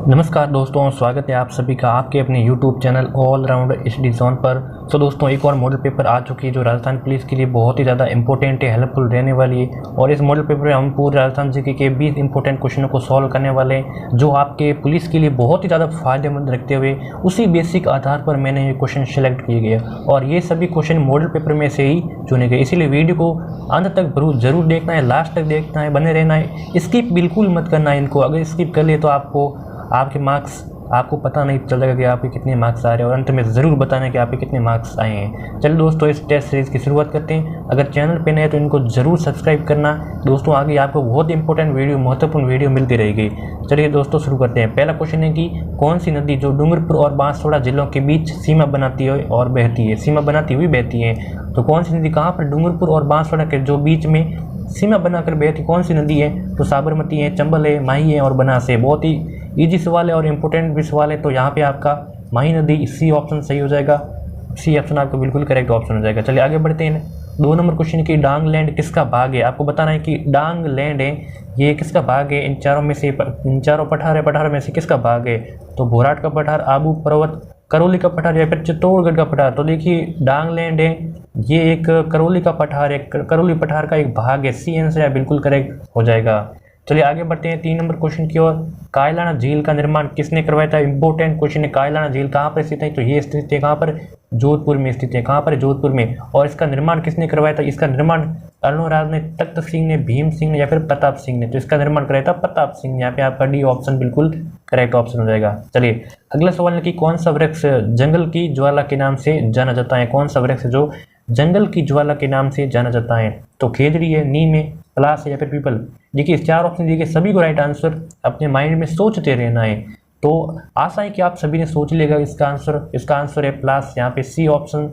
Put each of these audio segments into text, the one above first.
नमस्कार दोस्तों, स्वागत है आप सभी का आपके अपने YouTube channel all round study zone पर। तो दोस्तों एक और मॉडल पेपर आ चुकी है जो राजस्थान पुलिस के लिए बहुत ही ज़्यादा इंपॉर्टेंट है, हेल्पफुल रहने वाली है। और इस मॉडल पेपर में हम पूरे राजस्थान जीके के 20 इंपॉर्टेंट क्वेश्चनों को सॉल्व करने वाले हैं जो आपके पुलिस के लिए बहुत ही ज़्यादा फायदेमंद रखते हुए उसी बेसिक आधार पर मैंने ये क्वेश्चन सेलेक्ट किए गए और ये सभी क्वेश्चन मॉडल पेपर में से ही चुने गए। इसीलिए वीडियो को अंत तक जरूर देखना है, लास्ट तक देखना है, बने रहना है, स्किप बिल्कुल मत करना है इनको। अगर स्किप कर लिए तो आपके मार्क्स आपको पता नहीं चलेगा कि आपके कितने मार्क्स आ रहे हैं और अंत में ज़रूर बताना है कि आपके कितने मार्क्स आए हैं। चलिए दोस्तों इस टेस्ट सीरीज़ की शुरुआत करते हैं। अगर चैनल पे नए हैं तो इनको ज़रूर सब्सक्राइब करना दोस्तों, आगे आपको बहुत इंपॉर्टेंट वीडियो, महत्वपूर्ण वीडियो मिलती रहेगी। चलिए दोस्तों शुरू करते हैं। पहला क्वेश्चन है कि कौन सी नदी जो डूंगरपुर और बांसवाड़ा जिलों के बीच सीमा बनाती है और बहती है, सीमा बनाती हुई बहती है। तो कौन सी नदी कहाँ पर डूंगरपुर और बांसवाड़ा के जो बीच में सीमा बनाकर बहती कौन सी नदी है? तो साबरमती है, चंबल है, माही है और बनास है। बहुत ही इजी सवाल है और इम्पोर्टेंट भी सवाल है। तो यहाँ पे आपका माही नदी, सी ऑप्शन सही हो जाएगा। सी ऑप्शन आपका बिल्कुल करेक्ट ऑप्शन हो जाएगा। चलिए आगे बढ़ते हैं। 2 नंबर क्वेश्चन की डांग लैंड किसका भाग है? आपको बताना है कि डांग लैंड है ये किसका भाग है? इन चारों पठार में से किसका भाग है? तो भोराट का पठार, आबू पर्वत, करौली का पठार या फिर चित्तौड़गढ़ का पठार। तो देखिए डांग लैंड है ये एक करौली का पठार है, करौली पठार का एक भाग है। सी आंसर बिल्कुल करेक्ट हो जाएगा। चलिए आगे बढ़ते हैं 3 नंबर क्वेश्चन की ओर। कायलाना झील का निर्माण किसने करवाया था? इंपॉर्टेंट क्वेश्चन है। कायलाना झील कहाँ पर स्थित है? तो ये स्थित है कहाँ पर? जोधपुर में स्थित है। कहाँ पर? जोधपुर में। और इसका निर्माण किसने करवाया था? इसका निर्माण अरुणराज ने, तख्त सिंह ने, भीम सिंह ने या फिर प्रताप सिंह ने? तो इसका निर्माण कराया था प्रताप सिंह ने। यहाँ पे आपका डी ऑप्शन बिल्कुल करेक्ट ऑप्शन हो जाएगा। चलिए अगला सवाल है कि कौन सा वृक्ष जंगल की ज्वाला के नाम से जाना जाता है? कौन सा वृक्ष जो जंगल की ज्वाला के नाम से जाना जाता है? तो खेजड़ी है, नीम है, पलास है या फिर पीपल? देखिए 4 ऑप्शन दिए, सभी को राइट आंसर अपने माइंड में सोचते रहना है। तो आशा है कि आप सभी ने सोच लेगा इसका आंसर है प्लास। यहाँ पे सी ऑप्शन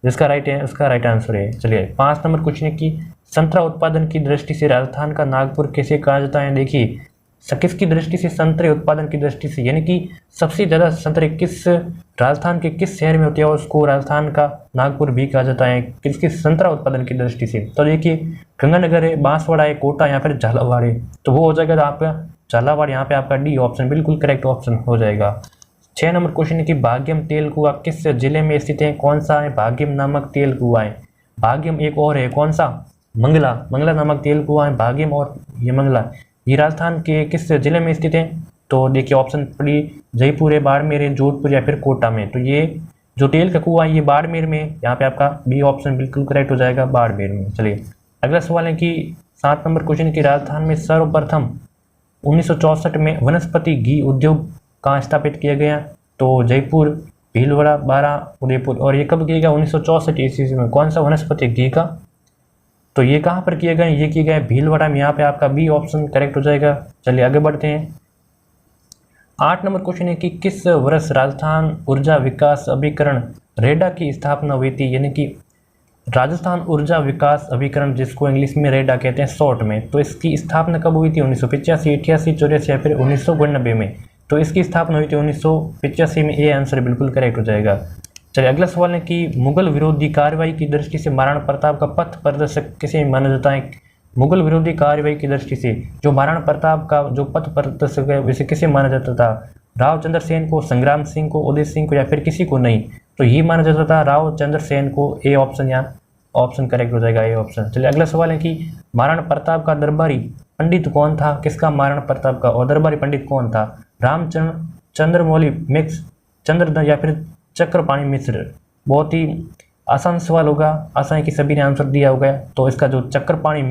जिसका राइट है उसका राइट आंसर है। चलिए 5 नंबर क्वेश्चन है कि संतरा उत्पादन की दृष्टि से राजस्थान का नागपुर कैसे कहा जाता है? देखिए किसकी दृष्टि से? संतरे उत्पादन की दृष्टि से, यानी कि सबसे ज़्यादा संतरे किस राजस्थान के किस शहर में होते हैं और उसको राजस्थान का नागपुर भी कहा जाता है किसकी? संतरा उत्पादन की दृष्टि से। तो देखिए गंगानगर है, बांसवाड़ा है, कोटा या फिर झालावाड़ है। तो वो हो जाएगा आपका झालावाड़। यहाँ पे आपका डी ऑप्शन बिल्कुल करेक्ट ऑप्शन हो जाएगा। 6 नंबर क्वेश्चन है कि भाग्यम तेल कुआं किस जिले में स्थित है? कौन सा है? भाग्यम नामक तेल कुआं है। भाग्यम एक और है, कौन सा? मंगला नामक तेल कुआं है भाग्यम और ये मंगला। ये राजस्थान के किस जिले में स्थित है? तो देखिए ऑप्शन पड़ी जयपुर है, बाड़मेर है, जोधपुर या फिर कोटा में। तो ये जो तेल का कुआं है ये बाड़मेर में। यहाँ पे आपका बी ऑप्शन बिल्कुल करेक्ट हो जाएगा, बाड़मेर में। चलिए अगला सवाल है कि 7 नंबर क्वेश्चन की राजस्थान में सर्वप्रथम 1964 में वनस्पति घी उद्योग कहाँ स्थापित किया गया? तो जयपुर, भीलवाड़ा, बारा, उदयपुर। और ये कब किया गया? 1964 ईस्वी में। कौन सा वनस्पति घी का? तो ये कहाँ पर किए गए? ये किए गए भीलवाड़ा में। यहाँ पे आपका बी ऑप्शन करेक्ट हो जाएगा। चलिए आगे बढ़ते हैं। 8 नंबर क्वेश्चन है कि किस वर्ष राजस्थान ऊर्जा विकास अभिकरण रेडा की स्थापना हुई थी? यानी कि राजस्थान ऊर्जा विकास अभिकरण जिसको इंग्लिश में रेडा कहते हैं शॉर्ट में। तो इसकी स्थापना कब हुई थी? 1985, 88, 84 या फिर 1992 में? तो इसकी स्थापना हुई थी 1985 में। ये आंसर बिल्कुल करेक्ट हो जाएगा। चलिए अगला सवाल है कि मुगल विरोधी कार्रवाई की दृष्टि से महाराणा प्रताप का पथ प्रदर्शक किसे माना जाता है? मुगल विरोधी कार्रवाई की दृष्टि से जो महाराणा प्रताप का जो पथ प्रदर्शक है वैसे किसे माना जाता था? राव चंद्र सेन को, संग्राम सिंह को, उदय सिंह को या फिर किसी को नहीं? तो ये माना जाता था राव चंद्र सेन को। ए ऑप्शन यहाँ ऑप्शन करेक्ट हो जाएगा, ए ऑप्शन। चलिए अगला सवाल है कि महाराणा प्रताप का दरबारी पंडित कौन था? किसका? महाराणा प्रताप का। और दरबारी पंडित कौन था? चंद्रमौली मिक्स, चंद्रधर या फिर चक्रपाणी मिश्र? बहुत ही आसान सवाल होगा, आशा है कि सभी ने आंसर दिया होगा। तो इसका जो चक्रपाणी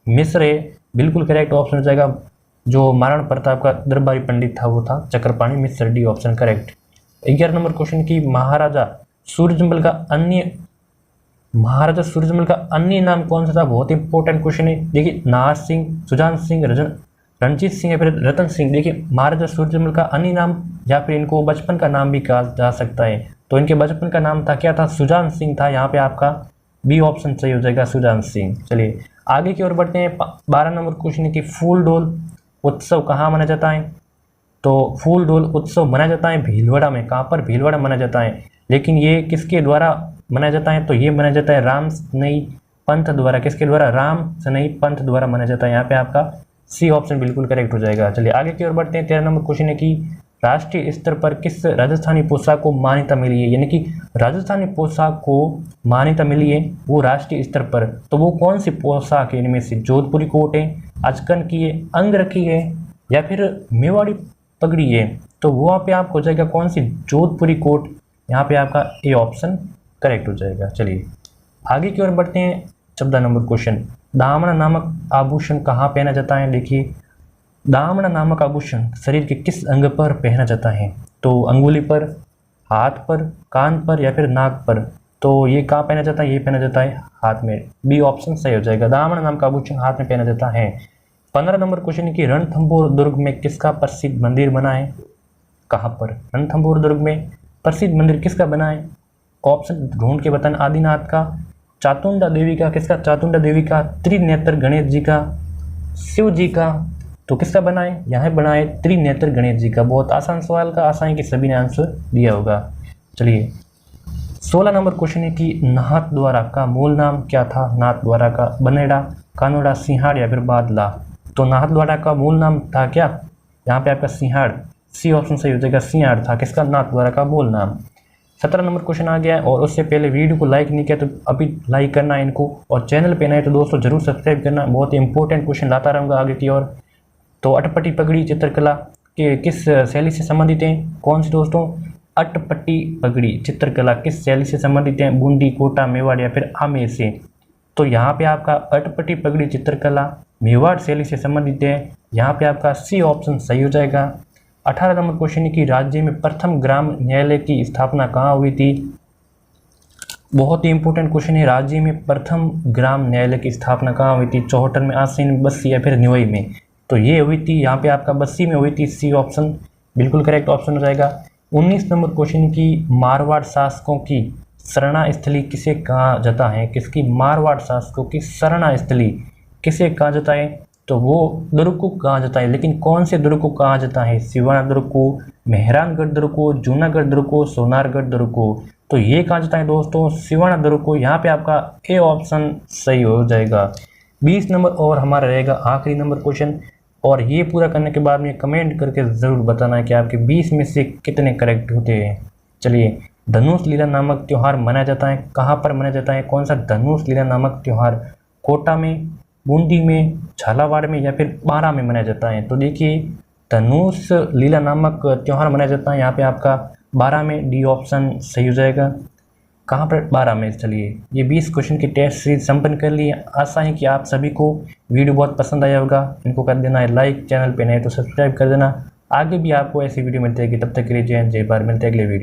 मिश्र है बिल्कुल करेक्ट ऑप्शन हो जाएगा। जो महाराणा प्रताप का दरबारी पंडित था वो था Chakrapani Mishra, D option correct. 11 नंबर क्वेश्चन की महाराजा सूरजमल का अन्य नाम कौन सा था? बहुत इंपॉर्टेंट क्वेश्चन है। देखिए नाहर सिंह, सुजान सिंह, रणजीत सिंह या फिर रतन सिंह। देखिए महाराजा सूरजमल का अन्य नाम या फिर इनको बचपन का नाम भी कहा जा सकता है। तो इनके बचपन का नाम था, क्या था? सुजान सिंह था। यहाँ पे आपका बी ऑप्शन सही हो जाएगा, सुजान सिंह। चलिए आगे की ओर बढ़ते हैं। 12 नंबर क्वेश्चन है कि फूल डोल उत्सव कहाँ मनाया जाता है? तो फूल डोल उत्सव मनाया जाता है भीलवाड़ा में। कहाँ पर? भीलवाड़ा मनाया जाता है। लेकिन ये किसके द्वारा मनाया जाता है? तो ये मनाया जाता है राम सनई पंथ द्वारा। किसके द्वारा? राम सनई पंथ द्वारा मनाया जाता है। यहाँ पे आपका सी ऑप्शन बिल्कुल करेक्ट हो जाएगा। चलिए आगे की ओर बढ़ते हैं। 13 नंबर क्वेश्चन है कि राष्ट्रीय स्तर पर किस राजस्थानी पोशाक को मान्यता मिली है, यानी कि राजस्थानी पोशाक को मान्यता मिली है वो राष्ट्रीय स्तर पर, तो वो कौन सी पोशाक है इनमें से? जोधपुरी कोट है, अचकन की है, अंगरखी है, या फिर मेवाड़ी पगड़ी है? तो वहाँ पे आपको हो जाएगा कौन सी? जोधपुरी कोट। यहाँ पे आपका ए ऑप्शन करेक्ट हो जाएगा। चलिए आगे की ओर बढ़ते हैं। 14 नंबर क्वेश्चन, दामना नामक आभूषण कहाँ पहना जाता है? देखिए, दामना नामक आभूषण शरीर के किस अंग पर पहना जाता है? तो अंगुली पर, हाथ पर, कान पर, या फिर नाक पर? तो ये कहाँ पहना जाता है? ये पहना जाता है हाथ में। बी ऑप्शन सही हो जाएगा, दामना नाम का आभूषण हाथ में पहना जाता है। 15 नंबर क्वेश्चन है कि रणथंभौर दुर्ग में किसका प्रसिद्ध मंदिर बना है? कहाँ पर? रणथंभौर दुर्ग में प्रसिद्ध मंदिर किसका बना है? ऑप्शन ढूंढ के बताना। आदिनाथ का, चातुंडा देवी का, किसका? चातुंडा देवी का, त्रिनेत्र गणेश जी का, शिव जी का? तो किसका बना है? यहाँ बना है त्रिनेत्र गणेश जी का। बहुत आसान सवाल का, आसान है कि सभी ने आंसर दिया होगा। चलिए 16 नंबर क्वेश्चन है कि नाथद्वारा का मूल नाम क्या था? नाथद्वारा का बनेड़ा, कानोड़ा, सिंहाड़, या फिर बादला? तो नाथद्वारा का मूल नाम था क्या? यहाँ पे आपका सिंहाड़, सी ऑप्शन सही हो जाएगा, सिंहाड़ था किसका? नाथद्वारा का मूल नाम। 17 नंबर क्वेश्चन आ गया है, और उससे पहले वीडियो को लाइक नहीं किया तो अभी लाइक करना है इनको, और चैनल पे नए तो दोस्तों जरूर सब्सक्राइब करना। बहुत ही इंपॉर्टेंट क्वेश्चन लाता रहूँगा आगे की ओर। तो अटपटी पगड़ी चित्रकला के किस शैली से संबंधित हैं? कौन सी दोस्तों? अटपटी पगड़ी चित्रकला किस शैली से संबंधित है? बूंदी, कोटा, मेवाड़, या फिर आमेर से? तो यहाँ पे आपका अटपटी पगड़ी चित्रकला मेवाड़ शैली से संबंधित है। यहाँ पे आपका सी ऑप्शन सही हो जाएगा। 18 नंबर क्वेश्चन है कि राज्य में प्रथम ग्राम न्यायालय की स्थापना कहाँ हुई थी? बहुत ही इंपॉर्टेंट क्वेश्चन है, राज्य में प्रथम ग्राम न्यायालय की स्थापना कहाँ हुई थी? चौहटन में, आसीन, बस्सी, या फिर निवई में? तो ये हुई थी यहाँ पे आपका बस्सी में हुई थी। सी ऑप्शन बिल्कुल करेक्ट ऑप्शन हो जाएगा। 19 नंबर क्वेश्चन की मारवाड़ शासकों की शरणास्थली किसे कहा जाता है? किसकी? मारवाड़ शासकों की शरणास्थली किसे कहा जाता है? तो वो दुर्ग को कहा जाता है, लेकिन कौन से दुर्ग को कहा जाता है? सिवाना दुर्ग को, मेहरानगढ़ दुर्ग को, जूनागढ़ दुर्ग को, सोनारगढ़ दुर्ग को? तो ये कहा जाता है दोस्तों सिवाना दुर्ग को। यहाँ पे आपका ए ऑप्शन सही हो जाएगा। 20 नंबर और हमारा रहेगा आखिरी नंबर क्वेश्चन, और ये पूरा करने के बाद में कमेंट करके ज़रूर बताना है कि आपके 20 में से कितने करेक्ट होते हैं। चलिए, धनुष लीला नामक त्यौहार मनाया जाता है कहाँ पर मनाया जाता है? कौन सा धनुष लीला नामक त्यौहार? कोटा में, बूंदी में, झालावाड़ में, या फिर बारां में मनाया जाता है? तो देखिए, धनुष लीला नामक त्यौहार मनाया जाता है यहाँ पे आपका बारां में। डी ऑप्शन सही हो जाएगा। कहाँ पर? बारां में। चलिए, ये 20 क्वेश्चन की टेस्ट सीरीज संपन्न कर ली। आशा है कि आप सभी को वीडियो बहुत पसंद आया होगा। इनको कर देना है लाइक, चैनल पे नए तो सब्सक्राइब कर देना। आगे भी आपको ऐसी वीडियो मिलती रहेगी। तब तक के लिए जय हिंद, जय भारत। मिलते हैं अगले वीडियो।